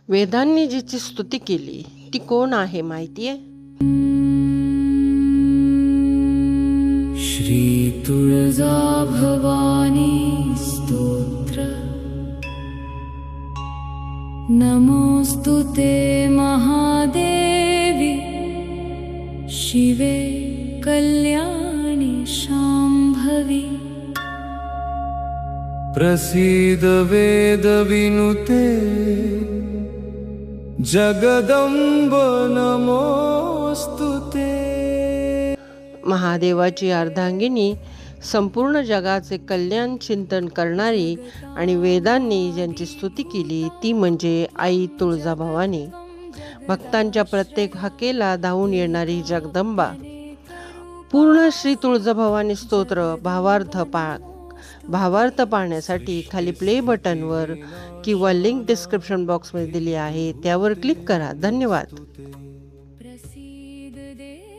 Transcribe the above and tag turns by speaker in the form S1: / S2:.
S1: वेदांनी जिची स्तुती केली ती कोण आहे माहितीये?
S2: श्री तुळजा भवानी स्तोत्र। नमोस्तुते महादेवी शिवे कल्याणी शांभवी। प्रसीद वेद विनुते जगदंब नमोस्तुते।
S1: महादेवाची अर्धांगिनी, संपूर्ण जगाचे कल्याण चिंतन करणारी आणि वेदांनी ज्यांची स्तुती केली ती म्हणजे आई तुळजाभवानी। भक्तांच्या प्रत्येक हाकेला धावून येणारी जगदंबा। पूर्ण श्री तुळजाभवानी स्तोत्र भावार्थ पाहण्यासाठी खाली प्ले बटनवर किंवा लिंक डिस्क्रिप्शन बॉक्समध्ये दिली आहे, त्यावर क्लिक करा। धन्यवाद।
S2: प्रसीद दे